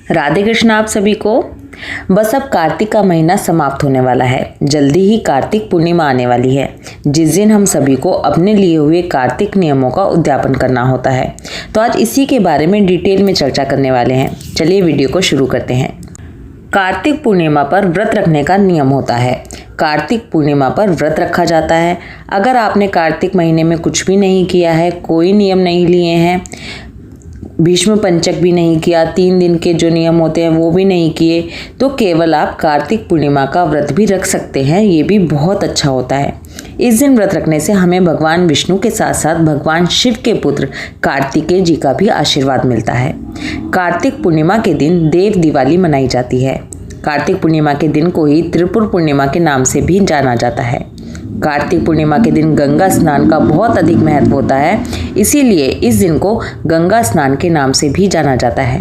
राधे कृष्ण आप सभी को। बस अब कार्तिक का महीना समाप्त होने वाला है। जल्दी ही कार्तिक पूर्णिमा आने वाली है, जिस दिन हम सभी को अपने लिए हुए कार्तिक नियमों का उद्यापन करना होता है। तो आज इसी के बारे में डिटेल में चर्चा करने वाले हैं। चलिए वीडियो को शुरू करते हैं। कार्तिक पूर्णिमा पर व्रत रखने का नियम होता है। कार्तिक पूर्णिमा पर व्रत रखा जाता है। अगर आपने कार्तिक महीने में कुछ भी नहीं किया है, कोई नियम नहीं लिए हैं, भीष्म पंचक भी नहीं किया, 3 दिन के जो नियम होते हैं वो भी नहीं किए, तो केवल आप कार्तिक पूर्णिमा का व्रत भी रख सकते हैं। ये भी बहुत अच्छा होता है। इस दिन व्रत रखने से हमें भगवान विष्णु के साथ साथ भगवान शिव के पुत्र कार्तिकेय जी का भी आशीर्वाद मिलता है। कार्तिक पूर्णिमा के दिन देव दिवाली मनाई जाती है। कार्तिक पूर्णिमा के दिन को ही त्रिपुर पूर्णिमा के नाम से भी जाना जाता है। कार्तिक पूर्णिमा के दिन गंगा स्नान का बहुत अधिक महत्व होता है, इसीलिए इस दिन को गंगा स्नान के नाम से भी जाना जाता है।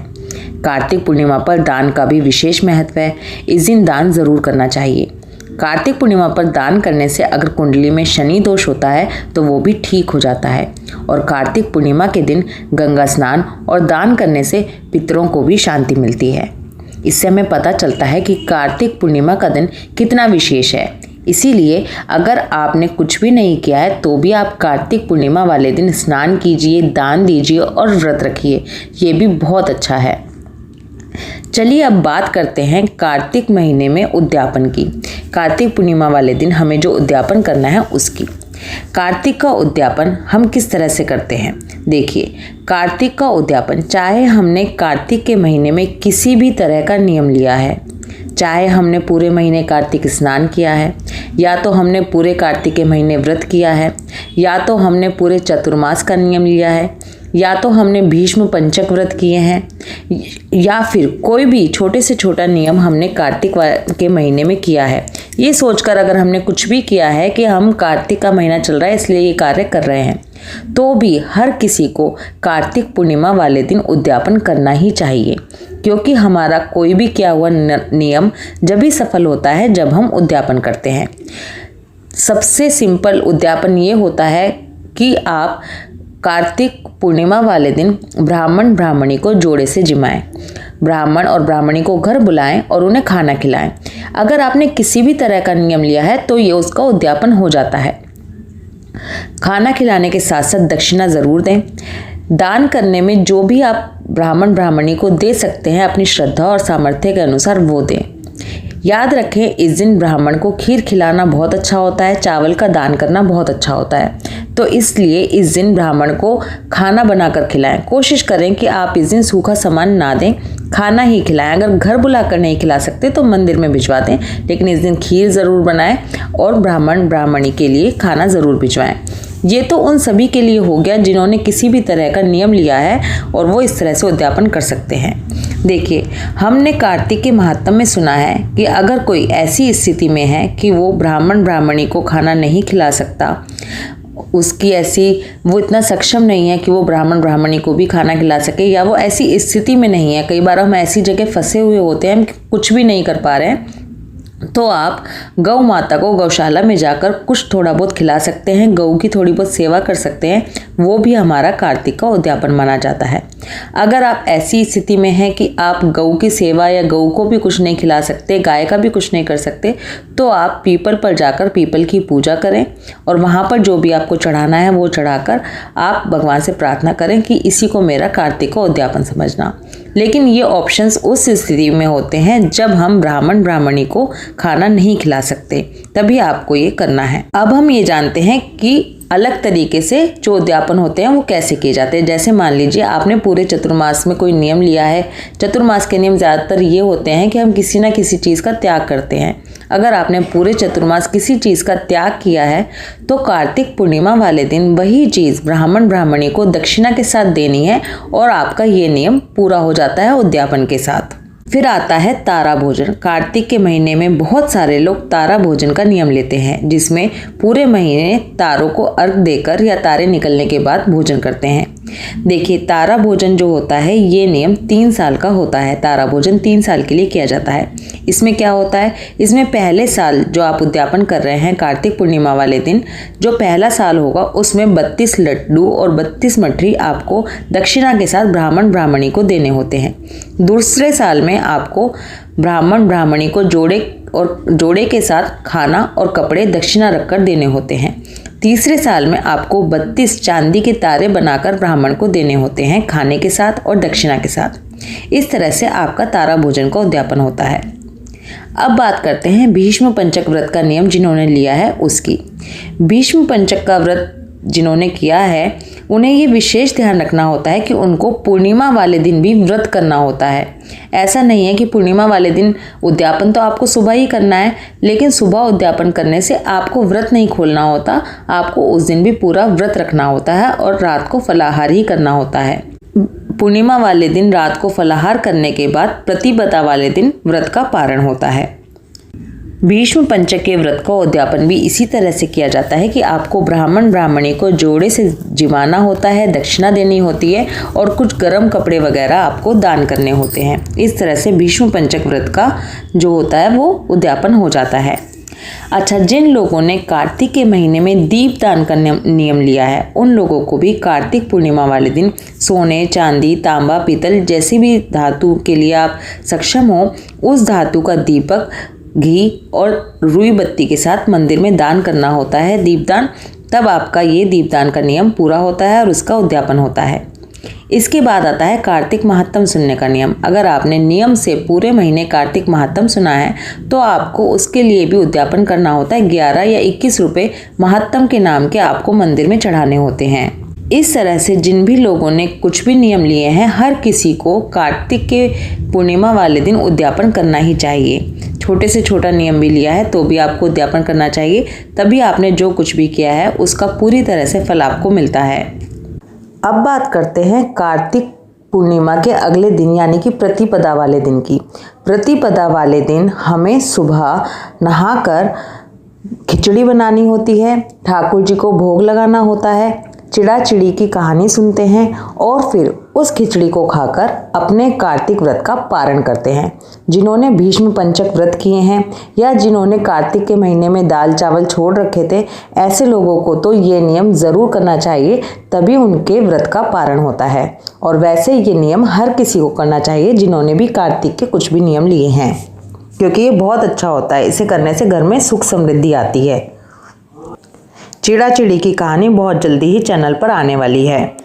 कार्तिक पूर्णिमा पर दान का भी विशेष महत्व है। इस दिन दान जरूर करना चाहिए। कार्तिक पूर्णिमा पर दान करने से अगर कुंडली में शनि दोष होता है तो वो भी ठीक हो जाता है। और कार्तिक पूर्णिमा के दिन गंगा स्नान और दान करने से पितरों को भी शांति मिलती है। इससे हमें पता चलता है कि कार्तिक पूर्णिमा का दिन कितना विशेष है। इसीलिए अगर आपने कुछ भी नहीं किया है तो भी आप कार्तिक पूर्णिमा वाले दिन स्नान कीजिए, दान दीजिए और व्रत रखिए। ये भी बहुत अच्छा है। चलिए अब बात करते हैं कार्तिक महीने में उद्यापन की। कार्तिक पूर्णिमा वाले दिन हमें जो उद्यापन करना है उसकी। कार्तिक का उद्यापन हम किस तरह से करते हैं? देखिए, कार्तिक का उद्यापन चाहे हमने कार्तिक के महीने में किसी भी तरह का नियम लिया है, चाहे हमने पूरे महीने कार्तिक स्नान किया है, या तो हमने पूरे कार्तिक के महीने व्रत किया है, या तो हमने पूरे चतुर्मास का नियम लिया है, या तो हमने भीष्म पंचक व्रत किए हैं, या फिर कोई भी छोटे से छोटा नियम हमने कार्तिक के महीने में किया है। ये सोचकर अगर हमने कुछ भी किया है कि हम कार्तिक का महीना चल रहा है इसलिए ये कार्य कर रहे हैं, तो भी हर किसी को कार्तिक पूर्णिमा वाले दिन उद्यापन करना ही चाहिए, क्योंकि हमारा कोई भी किया हुआ नियम जब भी सफल होता है जब हम उद्यापन करते हैं। सबसे सिंपल उद्यापन ये होता है कि आप कार्तिक पूर्णिमा वाले दिन ब्राह्मण ब्राह्मणी को जोड़े से जिमाएं। ब्राह्मण और ब्राह्मणी को घर बुलाएं और उन्हें खाना खिलाएं। अगर आपने किसी भी तरह का नियम लिया है तो ये उसका उद्यापन हो जाता है। खाना खिलाने के साथ साथ दक्षिणा ज़रूर दें। दान करने में जो भी आप ब्राह्मण ब्राह्मणी को दे सकते हैं अपनी श्रद्धा और सामर्थ्य के अनुसार वो दें। याद रखें, इस दिन ब्राह्मण को खीर खिलाना बहुत अच्छा होता है, चावल का दान करना बहुत अच्छा होता है। तो इसलिए इस दिन ब्राह्मण को खाना बनाकर खिलाएं। कोशिश करें कि आप इस दिन सूखा सामान ना दें, खाना ही खिलाएं। अगर घर बुलाकर नहीं खिला सकते तो मंदिर में भिजवा दें, लेकिन इस दिन खीर ज़रूर बनाएं और ब्राह्मण ब्राह्मणी के लिए खाना ज़रूर भिजवाएं। ये तो उन सभी के लिए हो गया जिन्होंने किसी भी तरह का नियम लिया है और वो इस तरह से उद्यापन कर सकते हैं। देखिए, हमने कार्तिक के महात्म में सुना है कि अगर कोई ऐसी स्थिति में है कि वो ब्राह्मण ब्राह्मणी को खाना नहीं खिला सकता, वो इतना सक्षम नहीं है कि वो ब्राह्मण ब्राह्मणी को भी खाना खिला सके, या वो ऐसी स्थिति में नहीं है, कई बार हम ऐसी जगह फंसे हुए होते हैं हम कुछ भी नहीं कर पा रहे हैं, तो आप गौ माता को गौशाला में जाकर कुछ थोड़ा बहुत खिला सकते हैं, गऊ की थोड़ी बहुत सेवा कर सकते हैं। वो भी हमारा कार्तिक का उद्यापन माना जाता है। अगर आप ऐसी स्थिति में हैं कि आप गऊ की सेवा या गऊ को भी कुछ नहीं खिला सकते, गाय का भी कुछ नहीं कर सकते, तो आप पीपल पर जाकर पीपल की पूजा करें और वहाँ पर जो भी आपको चढ़ाना है वो चढ़ाकर आप भगवान से प्रार्थना करें कि इसी को मेरा कार्तिक का उद्यापन समझना। लेकिन ये ऑप्शंस उस स्थिति में होते हैं जब हम ब्राह्मण ब्राह्मणी को खाना नहीं खिला सकते, तभी आपको ये करना है। अब हम ये जानते हैं कि अलग तरीके से जो उद्यापन होते हैं वो कैसे किए जाते हैं। जैसे मान लीजिए आपने पूरे चतुर्मास में कोई नियम लिया है। चतुर्मास के नियम ज़्यादातर ये होते हैं कि हम किसी ना किसी चीज़ का त्याग करते हैं। अगर आपने पूरे चतुर्मास किसी चीज़ का त्याग किया है तो कार्तिक पूर्णिमा वाले दिन वही चीज़ ब्राह्मण ब्राह्मणी को दक्षिणा के साथ देनी है और आपका ये नियम पूरा हो जाता है उद्यापन के साथ। फिर आता है तारा भोजन। कार्तिक के महीने में बहुत सारे लोग तारा भोजन का नियम लेते हैं, जिसमें पूरे महीने तारों को अर्घ देकर या तारे निकलने के बाद भोजन करते हैं। देखिए, तारा भोजन जो होता है ये नियम 3 साल का होता है। तारा भोजन 3 साल के लिए किया जाता है। इसमें क्या होता है, इसमें पहले साल जो आप उद्यापन कर रहे हैं कार्तिक पूर्णिमा वाले दिन, जो पहला साल होगा उसमें 32 लड्डू और 32 मठरी आपको दक्षिणा के साथ ब्राह्मण ब्राह्मणी को देने होते हैं। दूसरे साल में आपको ब्राह्मण ब्राह्मणी को जोड़े के साथ खाना और कपड़े दक्षिणा रखकर देने होते हैं। तीसरे साल में आपको 32 चांदी के तारे बनाकर ब्राह्मण को देने होते हैं खाने के साथ और दक्षिणा के साथ। इस तरह से आपका तारा भोजन का उद्यापन होता है। अब बात करते हैं भीष्म पंचक व्रत का नियम जिन्होंने लिया है उसकी। भीष्म पंचक का व्रत जिन्होंने किया है उन्हें ये विशेष ध्यान रखना होता है कि उनको पूर्णिमा वाले दिन भी व्रत करना होता है। ऐसा नहीं है कि पूर्णिमा वाले दिन उद्यापन तो आपको सुबह ही करना है, लेकिन सुबह उद्यापन करने से आपको व्रत नहीं खोलना होता, आपको उस दिन भी पूरा व्रत रखना होता है और रात को फलाहार ही करना होता है। पूर्णिमा वाले दिन रात को फलाहार करने के बाद प्रतिपदा वाले दिन व्रत का पारण होता है। भीष्म पंचक के व्रत का उद्यापन भी इसी तरह से किया जाता है कि आपको ब्राह्मण ब्राह्मणी को जोड़े से जिमाना होता है, दक्षिणा देनी होती है और कुछ गर्म कपड़े वगैरह आपको दान करने होते हैं। इस तरह से भीष्म पंचक व्रत का जो होता है वो उद्यापन हो जाता है। अच्छा, जिन लोगों ने कार्तिक के महीने में दीप दान का नियम लिया है उन लोगों को भी कार्तिक पूर्णिमा वाले दिन सोने, चांदी, तांबा, पीतल जैसी भी धातु के लिए आप सक्षम हो उस धातु का दीपक घी और रुई बत्ती के साथ मंदिर में दान करना होता है, दीपदान। तब आपका ये दीपदान का नियम पूरा होता है और उसका उद्यापन होता है। इसके बाद आता है कार्तिक महात्म सुनने का नियम। अगर आपने नियम से पूरे महीने कार्तिक महात्म सुना है तो आपको उसके लिए भी उद्यापन करना होता है। 11 या 21 रुपये महात्म के नाम के आपको मंदिर में चढ़ाने होते हैं। इस तरह से जिन भी लोगों ने कुछ भी नियम लिए हैं हर किसी को कार्तिक के पूर्णिमा वाले दिन उद्यापन करना ही चाहिए। छोटे से छोटा नियम भी लिया है तो भी आपको उद्यापन करना चाहिए, तभी आपने जो कुछ भी किया है उसका पूरी तरह से फल आपको मिलता है। अब बात करते हैं कार्तिक पूर्णिमा के अगले दिन यानी कि प्रतिपदा वाले दिन की। प्रतिपदा वाले दिन हमें सुबह नहाकर खिचड़ी बनानी होती है, ठाकुर जी को भोग लगाना होता है, चिड़ा चिड़ी की कहानी सुनते हैं और फिर उस खिचड़ी को खाकर अपने कार्तिक व्रत का पारण करते हैं। जिन्होंने भीष्म पंचक व्रत किए हैं या जिन्होंने कार्तिक के महीने में दाल चावल छोड़ रखे थे, ऐसे लोगों को तो ये नियम ज़रूर करना चाहिए, तभी उनके व्रत का पारण होता है। और वैसे ये नियम हर किसी को करना चाहिए जिन्होंने भी कार्तिक के कुछ भी नियम लिए हैं, क्योंकि ये बहुत अच्छा होता है। इसे करने से घर में सुख समृद्धि आती है। चिड़ा चिड़ी की कहानी बहुत जल्दी ही चैनल पर आने वाली है।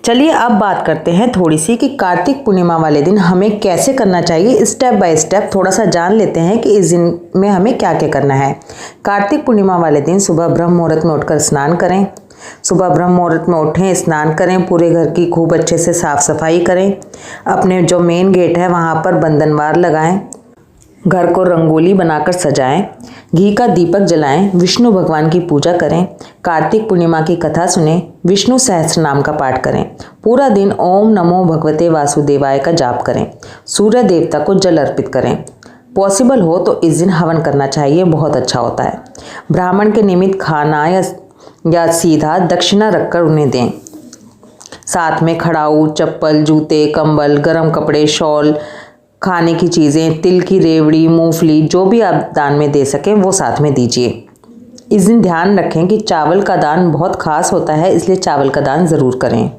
चलिए अब बात करते हैं थोड़ी सी कि कार्तिक पूर्णिमा वाले दिन हमें कैसे करना चाहिए। स्टेप बाय स्टेप थोड़ा सा जान लेते हैं कि इस दिन में हमें क्या क्या करना है। कार्तिक पूर्णिमा वाले दिन सुबह ब्रह्म मुहूर्त में उठकर स्नान करें। सुबह ब्रह्म मुहूर्त में उठें, स्नान करें, पूरे घर की खूब अच्छे से साफ सफाई करें। अपने जो मेन गेट है वहाँ पर बंधनवार लगाएं, घर को रंगोली बनाकर सजाएं, घी का दीपक जलाएं, विष्णु भगवान की पूजा करें, कार्तिक पूर्णिमा की कथा सुनें, विष्णु सहस्त्र नाम का पाठ करें। पूरा दिन ओम नमो भगवते वासुदेवाय का जाप करें। सूर्य देवता को जल अर्पित करें। पॉसिबल हो तो इस दिन हवन करना चाहिए, बहुत अच्छा होता है। ब्राह्मण के निमित्त खाना या सीधा दक्षिणा रखकर उन्हें दें। साथ में खड़ाऊ, चप्पल, जूते, कंबल, गर्म कपड़े, शॉल, खाने की चीज़ें, तिल की रेवड़ी, मूंगफली, जो भी आप दान में दे सकें वो साथ में दीजिए। इस दिन ध्यान रखें कि चावल का दान बहुत खास होता है, इसलिए चावल का दान ज़रूर करें।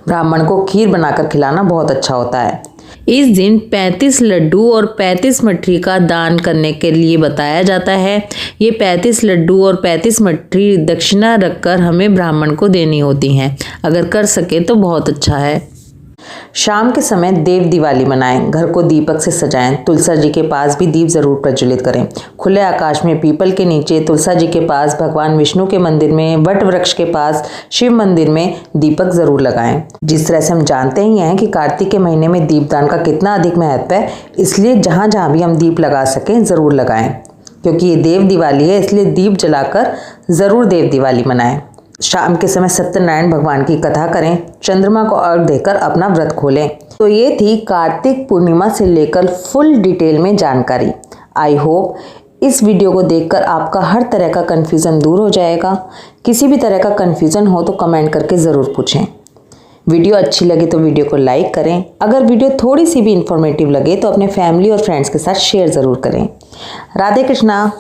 ब्राह्मण को खीर बनाकर खिलाना बहुत अच्छा होता है। इस दिन 35 लड्डू और 35 मठरी का दान करने के लिए बताया जाता है। ये 35 लड्डू और 35 मठरी दक्षिणा रखकर हमें ब्राह्मण को देनी होती हैं। अगर कर सके तो बहुत अच्छा है। शाम के समय देव दिवाली मनाएं, घर को दीपक से सजाएं, तुलसा जी के पास भी दीप जरूर प्रज्वलित करें। खुले आकाश में पीपल के नीचे, तुलसा जी के पास, भगवान विष्णु के मंदिर में, वट वृक्ष के पास, शिव मंदिर में दीपक जरूर लगाएं। जिस तरह से हम जानते ही हैं कि कार्तिक के महीने में दीपदान का कितना अधिक महत्व है, इसलिए जहाँ जहाँ भी हम दीप लगा सकें ज़रूर लगाएं। क्योंकि ये देव दिवाली है, इसलिए दीप जलाकर ज़रूर देव दिवाली मनाएं। शाम के समय सत्यनारायण भगवान की कथा करें, चंद्रमा को अर्घ देकर अपना व्रत खोलें। तो ये थी कार्तिक पूर्णिमा से लेकर फुल डिटेल में जानकारी। आई होप इस वीडियो को देखकर आपका हर तरह का कन्फ्यूज़न दूर हो जाएगा। किसी भी तरह का कन्फ्यूज़न हो तो कमेंट करके ज़रूर पूछें। वीडियो अच्छी लगे तो वीडियो को लाइक करें। अगर वीडियो थोड़ी सी भी इंफॉर्मेटिव लगे तो अपने फैमिली और फ्रेंड्स के साथ शेयर ज़रूर करें। राधे कृष्णा।